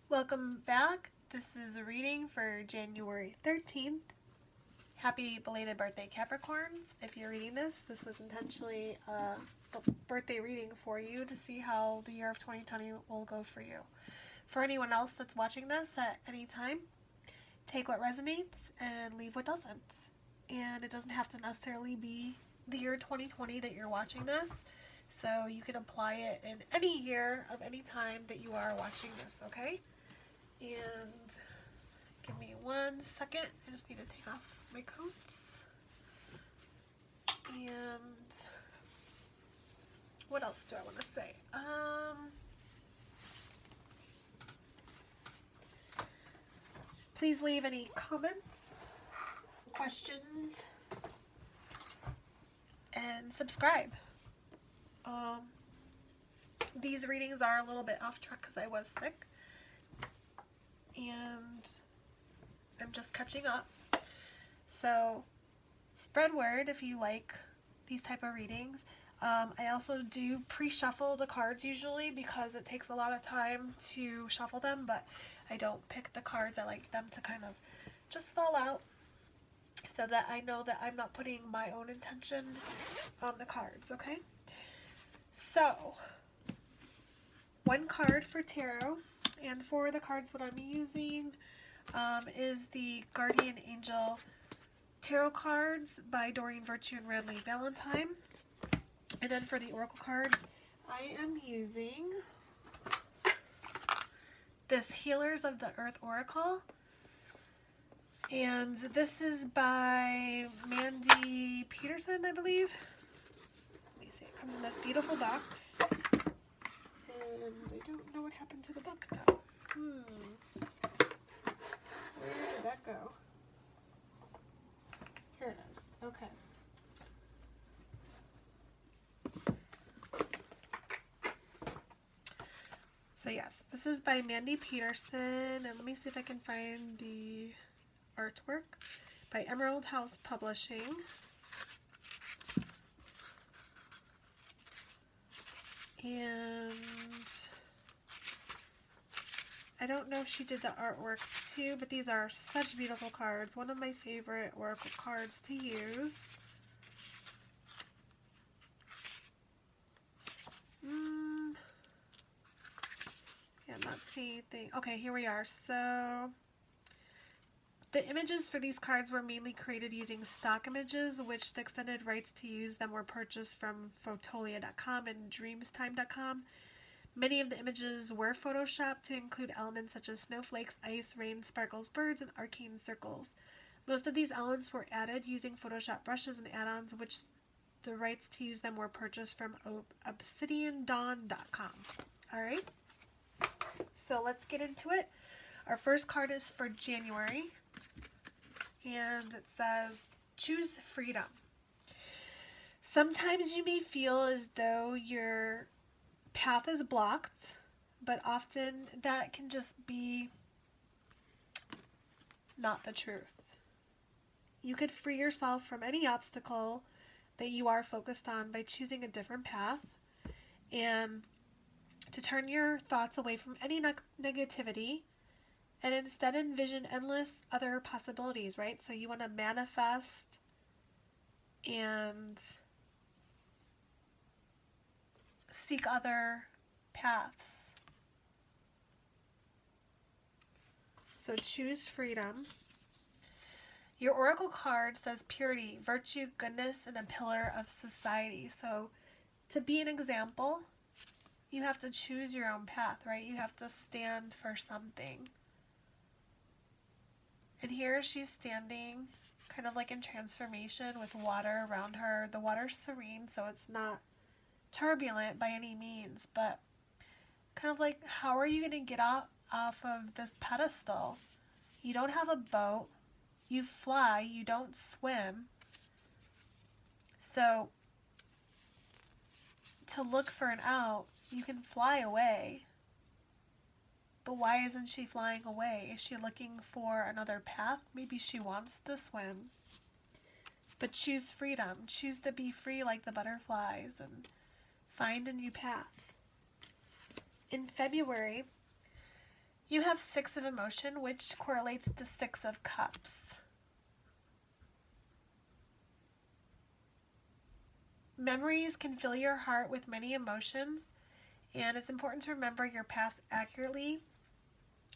Welcome back. This is a reading for January 13th. Happy belated birthday, Capricorns. If you're reading this was intentionally a birthday reading for you to see how the year of 2020 will go for you. For anyone else that's watching this at any time, take what resonates and leave what doesn't. And it doesn't have to necessarily be the year 2020 that you're watching this. So you can apply it in any year of any time that you are watching this, okay? And give me 1 second. I just need to take off my coats. And what else do I want to say? Please leave any comments, questions, and subscribe. These readings are a little bit off track because I was sick. And I'm just catching up. So spread word if you like these type of readings. I also do pre-shuffle the cards usually because it takes a lot of time to shuffle them, but I don't pick the cards. I like them to kind of just fall out so that I know that I'm not putting my own intention on the cards, okay? So, 1 card for tarot. And for the cards, what I'm using is the Guardian Angel Tarot cards by Doreen Virtue and Radley Valentine. And then for the Oracle cards, I am using this Healers of the Earth Oracle. And this is by Mandy Peterson, I believe. Let me see. It comes in this beautiful box. And I don't know what happened to the book now. Where did that go? Here it is. Okay. So yes, this is by Mandy Peterson, and let me see if I can find the artwork by Emerald House Publishing. And I don't know if she did the artwork too, but these are such beautiful cards. One of my favorite oracle cards to use. Yeah, I'm not seeing anything. Okay, here we are. So the images for these cards were mainly created using stock images, which the extended rights to use them were purchased from Photolia.com and Dreamstime.com. Many of the images were photoshopped to include elements such as snowflakes, ice, rain, sparkles, birds, and arcane circles. Most of these elements were added using Photoshop brushes and add-ons, which the rights to use them were purchased from ObsidianDawn.com. Alright, so let's get into it. Our first card is for January, and it says, choose freedom. Sometimes you may feel as though your path is blocked, but often that can just be not the truth. You could free yourself from any obstacle that you are focused on by choosing a different path and to turn your thoughts away from any negativity and instead envision endless other possibilities, right? So you want to manifest and seek other paths. So choose freedom. Your oracle card says purity, virtue, goodness, and a pillar of society. So to be an example, you have to choose your own path, right? You have to stand for something. And here she's standing kind of like in transformation with water around her. The water's serene, so it's not turbulent by any means, but kind of like, how are you going to get off of this pedestal? You don't have a boat. You fly. You don't swim. So to look for an out, you can fly away. But why isn't she flying away? Is she looking for another path? Maybe she wants to swim. But choose freedom. Choose to be free like the butterflies and find a new path. In February, You have 6 of emotion, which correlates to 6 of cups. Memories can fill your heart with many emotions, and it's important to remember your past accurately.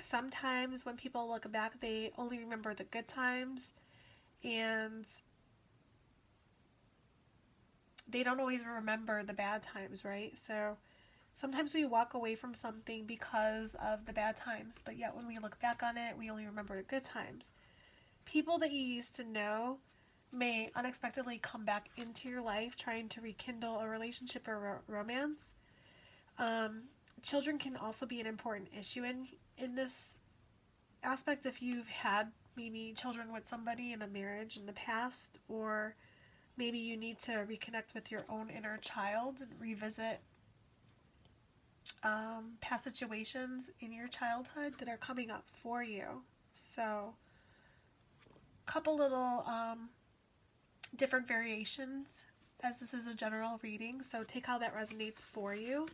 Sometimes when people look back, they only remember the good times, and they don't always remember the bad times, right? So sometimes we walk away from something because of the bad times, but yet when we look back on it, we only remember the good times. People that you used to know may unexpectedly come back into your life trying to rekindle a relationship or romance. Children can also be an important issue in this aspect if you've had maybe children with somebody in a marriage in the past, or maybe you need to reconnect with your own inner child and revisit past situations in your childhood that are coming up for you. So, couple little different variations, as this is a general reading, so take how that resonates for you.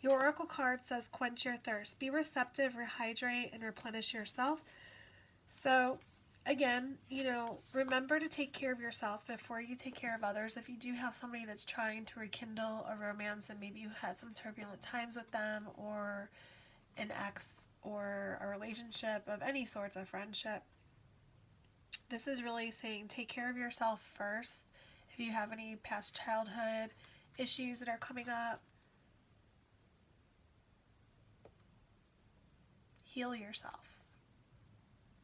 Your oracle card says quench your thirst. Be receptive, rehydrate, and replenish yourself. So again, remember to take care of yourself before you take care of others. If you do have somebody that's trying to rekindle a romance and maybe you had some turbulent times with them, or an ex, or a relationship of any sorts of friendship, this is really saying take care of yourself first. If you have any past childhood issues that are coming up, heal yourself.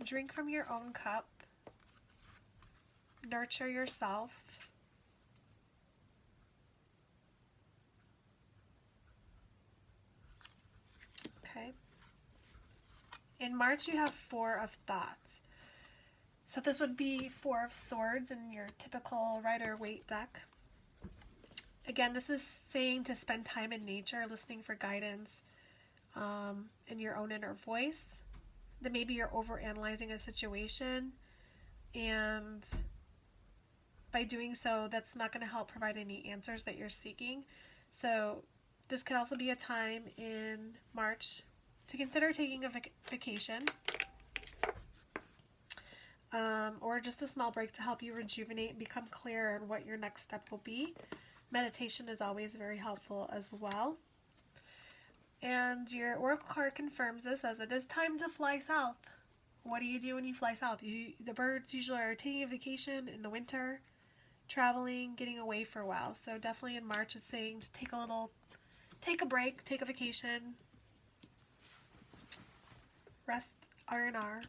Drink from your own cup. Nurture yourself. Okay. In March, you have 4 of thoughts. So this would be 4 of swords in your typical Rider-Waite deck. Again, this is saying to spend time in nature, listening for guidance in your own inner voice. That maybe you're overanalyzing a situation, and by doing so, that's not going to help provide any answers that you're seeking. So this could also be a time in March to consider taking a vacation, or just a small break to help you rejuvenate and become clear on what your next step will be. Meditation is always very helpful as well. And your oracle card confirms this as it is time to fly south. What do you do when you fly south? The birds usually are taking a vacation in the winter, traveling, getting away for a while. So definitely in March it's saying to take a break, take a vacation, rest, R&R.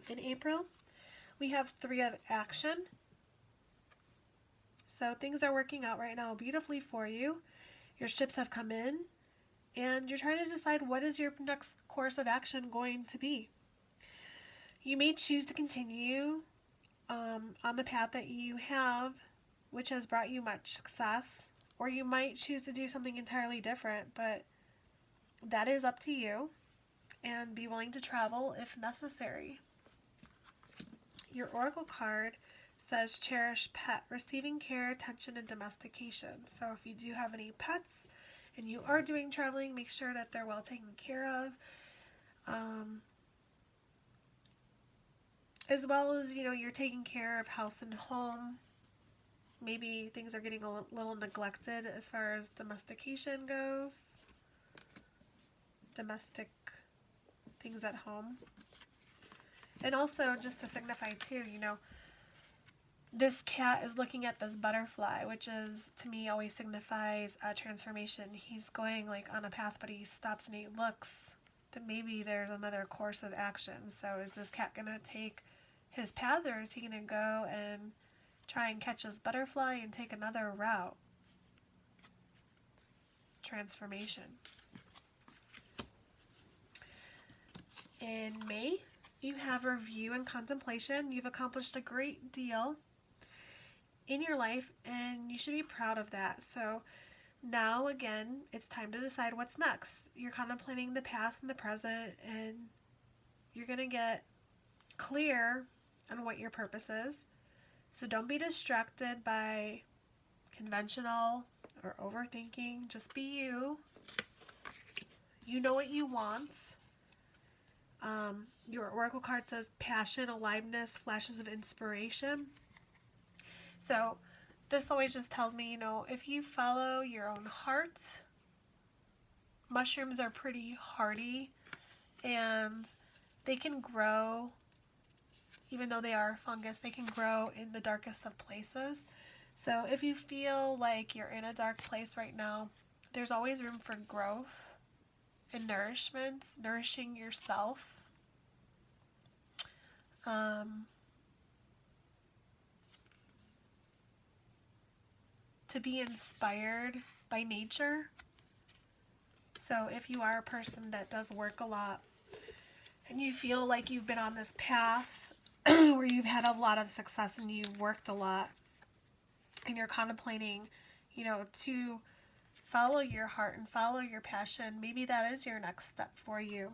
In April, we have 3 of action. So things are working out right now beautifully for you. Your ships have come in, and you're trying to decide what is your next course of action going to be. You may choose to continue on the path that you have, which has brought you much success, or you might choose to do something entirely different, but that is up to you, and be willing to travel if necessary. Your oracle card says cherish pet, receiving care, attention, and domestication. So if you do have any pets and you are doing traveling, make sure that they're well taken care of. As well as, you're taking care of house and home. Maybe things are getting a little neglected as far as domestication goes. Domestic things at home. And also, just to signify too, this cat is looking at this butterfly, which is, to me, always signifies a transformation. He's going on a path, but he stops and he looks that maybe there's another course of action. So is this cat going to take his path, or is he going to go and try and catch this butterfly and take another route? Transformation. In May, you have review and contemplation. You've accomplished a great deal in your life, and you should be proud of that. So now, again, it's time to decide what's next. You're contemplating the past and the present, and you're going to get clear on what your purpose is. So don't be distracted by conventional or overthinking. Just be you. You know what you want. Your oracle card says passion, aliveness, flashes of inspiration. So this always just tells me, if you follow your own heart, mushrooms are pretty hardy and they can grow, even though they are fungus, they can grow in the darkest of places. So if you feel like you're in a dark place right now, there's always room for growth and nourishment, nourishing yourself. To be inspired by nature. So if you are a person that does work a lot and you feel like you've been on this path where you've had a lot of success and you've worked a lot and you're contemplating, to follow your heart and follow your passion, maybe that is your next step for you.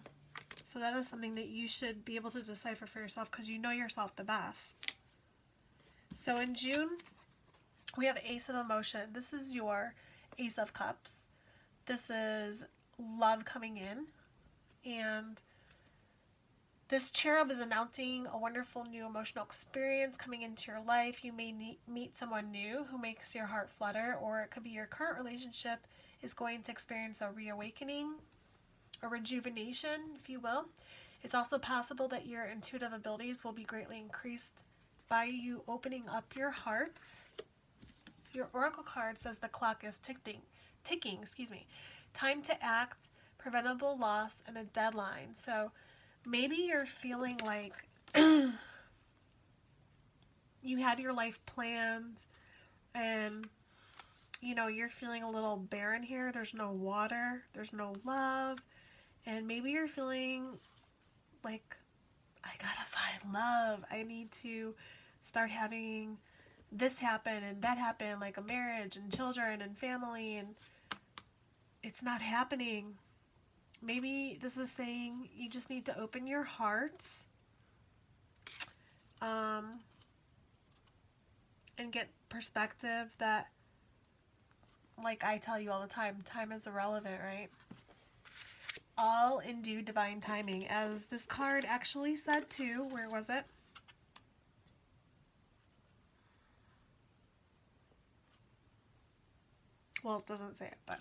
So that is something that you should be able to decipher for yourself because you know yourself the best. So in June, we have Ace of Emotion. This is your Ace of Cups. This is love coming in. And this cherub is announcing a wonderful new emotional experience coming into your life. You may meet someone new who makes your heart flutter, or it could be your current relationship is going to experience a reawakening, a rejuvenation, if you will. It's also possible that your intuitive abilities will be greatly increased by you opening up your hearts. Your oracle card says the clock is ticking, time to act, preventable loss, and a deadline. So maybe you're feeling like you had your life planned and you're feeling a little barren here. There's no water, there's no love, and maybe you're feeling like, I gotta find love. I need to start having this happen and that happen, like a marriage and children and family, and it's not happening. Maybe this is saying you just need to open your heart and get perspective that, like I tell you all the time, time is irrelevant, right? All in due divine timing, as this card actually said too. Where was it? Well, it doesn't say it, but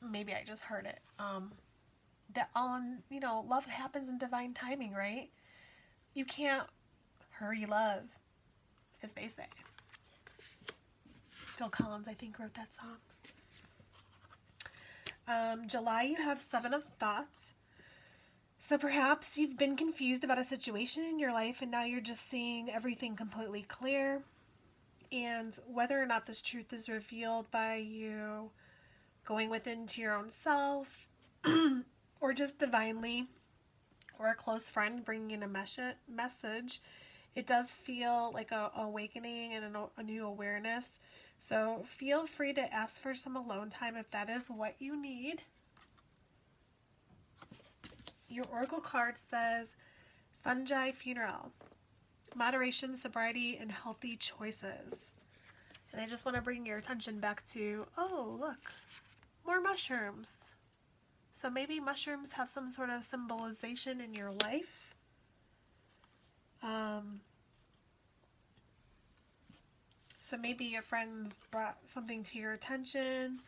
maybe I just heard it. That love happens in divine timing, right? You can't hurry love, as they say. Phil Collins, I think, wrote that song. July, you have 7 of Thoughts. So perhaps you've been confused about a situation in your life and now you're just seeing everything completely clear. And whether or not this truth is revealed by you going within to your own self or just divinely, or a close friend bringing in a message, it does feel like a awakening and a new awareness. So feel free to ask for some alone time if that is what you need. Your oracle card says Fungi Funeral, moderation, sobriety, and healthy choices. And I just want to bring your attention back to, oh, look, more mushrooms. So maybe mushrooms have some sort of symbolization in your life. So maybe your friends brought something to your attention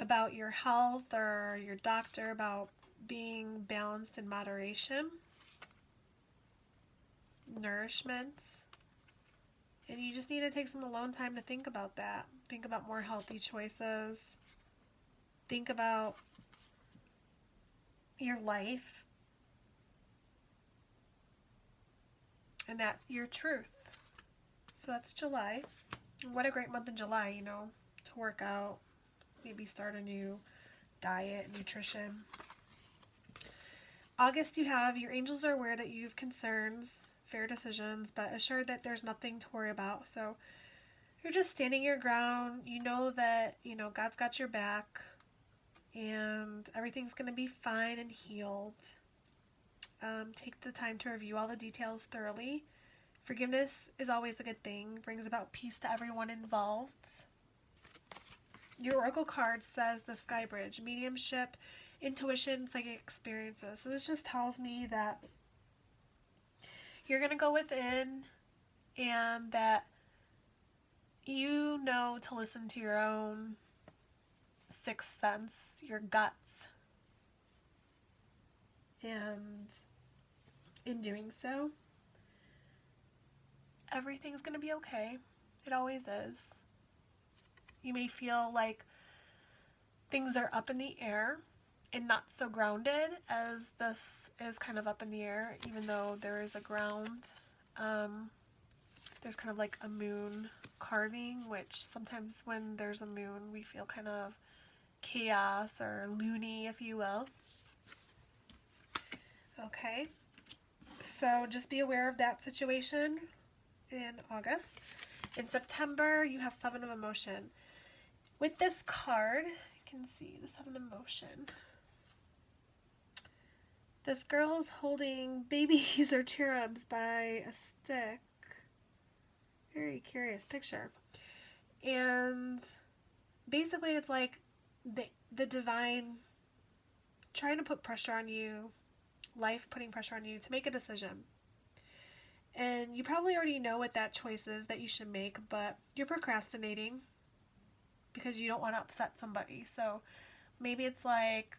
about your health, or your doctor about being balanced in moderation, nourishment. And you just need to take some alone time to think about that. Think about more healthy choices. Think about your life and that your truth. So that's July. What a great month in July, to work out, maybe start a new diet, nutrition. August, you have your angels are aware that you have concerns, fair decisions, but assured that there's nothing to worry about. So you're just standing your ground. You know that, God's got your back and everything's going to be fine and healed. Take the time to review all the details thoroughly. Forgiveness is always a good thing, brings about peace to everyone involved. Your oracle card says the Sky Bridge, mediumship, intuition, psychic experiences. So this just tells me that you're going to go within and that you know to listen to your own sixth sense, your guts. And in doing so, everything's going to be okay. It always is. You may feel like things are up in the air and not so grounded, as this is kind of up in the air, even though there is a ground. There's kind of like a moon carving, which sometimes when there's a moon, we feel kind of chaos or loony, if you will. Okay, so just be aware of that situation in August. In September, you have Seven of Emotion. With this card, you can see the Seven of Emotion. This girl is holding babies or cherubs by a stick. Very curious picture. And basically it's like the divine trying to put pressure on you, life putting pressure on you to make a decision. And you probably already know what that choice is that you should make, but you're procrastinating because you don't want to upset somebody. So maybe it's like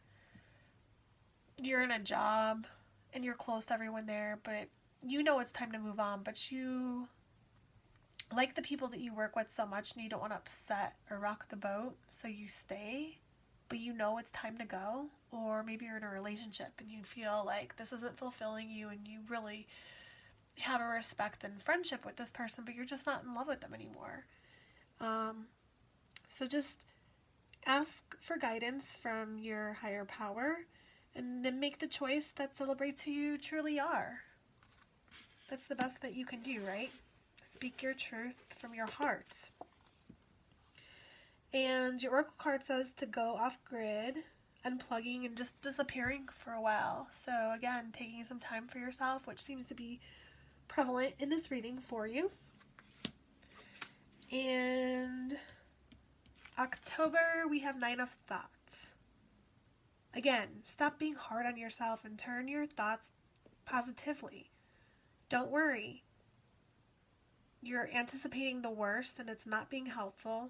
you're in a job and you're close to everyone there, but you know it's time to move on, but you like the people that you work with so much and you don't want to upset or rock the boat, so you stay, but you know it's time to go. Or maybe you're in a relationship and you feel like this isn't fulfilling you and you really have a respect and friendship with this person, but you're just not in love with them anymore. So just ask for guidance from your higher power and then make the choice that celebrates who you truly are. That's the best that you can do, right? Speak your truth from your heart. And your oracle card says to go off grid, unplugging and just disappearing for a while. So again, taking some time for yourself, which seems to be prevalent in this reading for you. And October, we have Nine of Thoughts. Again, stop being hard on yourself and turn your thoughts positively. Don't worry. You're anticipating the worst and it's not being helpful.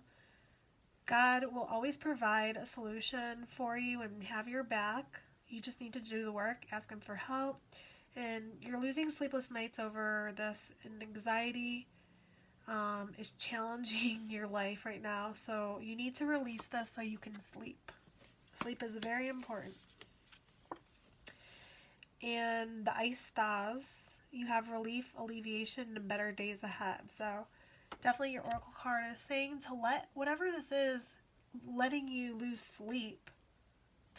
God will always provide a solution for you and have your back. You just need to do the work, ask Him for help. And you're losing sleepless nights over this, and anxiety is challenging your life right now. So you need to release this so you can sleep. Sleep is very important. And the ice thaws. You have relief, alleviation, and better days ahead. So definitely your oracle card is saying to let whatever this is letting you lose sleep,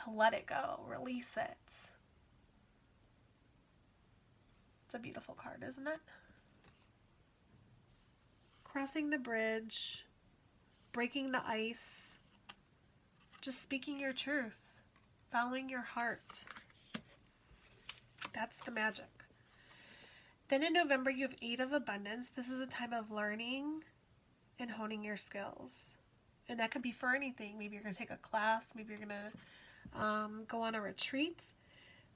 to let it go, release it. It's a beautiful card, isn't it? Crossing the bridge, breaking the ice, just speaking your truth, following your heart. That's the magic. Then in November, you have Eight of Abundance. This is a time of learning and honing your skills. And that could be for anything. Maybe you're going to take a class. Maybe you're going to go on a retreat.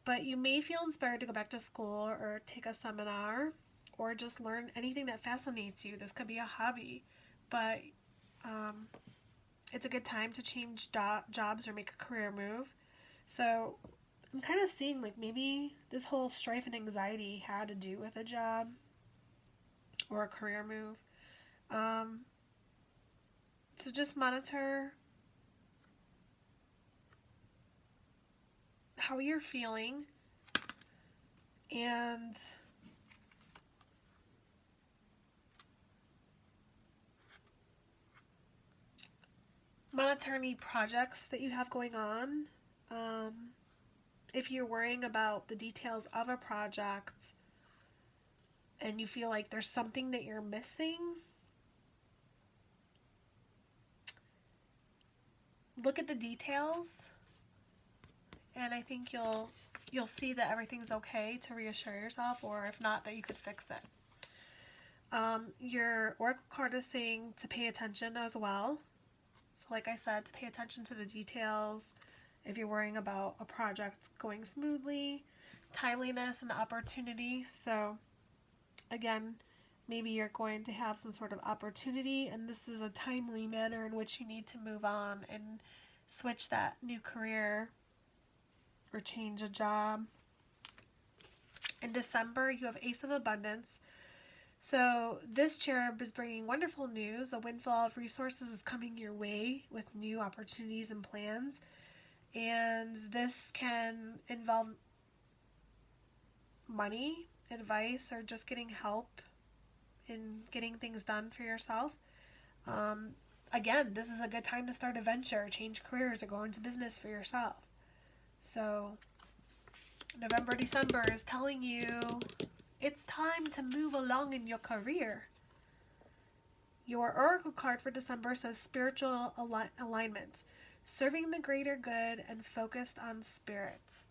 But you may feel inspired to go back to school or take a seminar or just learn anything that fascinates you. This could be a hobby. But it's a good time to change jobs or make a career move. So I'm kind of seeing like maybe this whole strife and anxiety had to do with a job or a career move. So just monitor how you're feeling and monitor any projects that you have going on. If you're worrying about the details of a project and you feel like there's something that you're missing, look at the details, and I think you'll see that everything's okay to reassure yourself, or if not, that you could fix it. Your oracle card is saying to pay attention as well. So like I said, to pay attention to the details if you're worrying about a project going smoothly, timeliness and opportunity. So again, maybe you're going to have some sort of opportunity, and this is a timely manner in which you need to move on and switch that new career or change a job. In December, you have Ace of Abundance. So this cherub is bringing wonderful news. A windfall of resources is coming your way with new opportunities and plans. And this can involve money, advice, or just getting help in getting things done for yourself. Again, this is a good time to start a venture, change careers, or go into business for yourself. So November, December is telling you it's time to move along in your career. Your oracle card for December says spiritual alignment, serving the greater good and focused on spirits.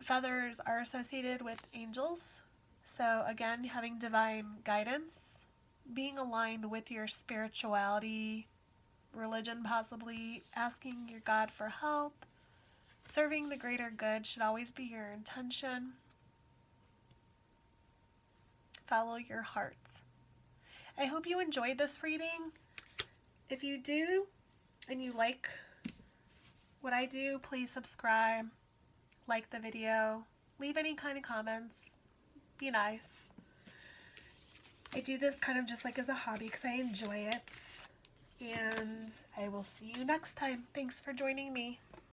Feathers are associated with angels. So again, having divine guidance, being aligned with your spirituality, religion possibly, asking your God for help, serving the greater good should always be your intention. Follow your heart. I hope you enjoyed this reading. If you do and you like what I do, please subscribe, like the video, leave any kind of comments, be nice. I do this kind of just like as a hobby because I enjoy it. And I will see you next time. Thanks for joining me.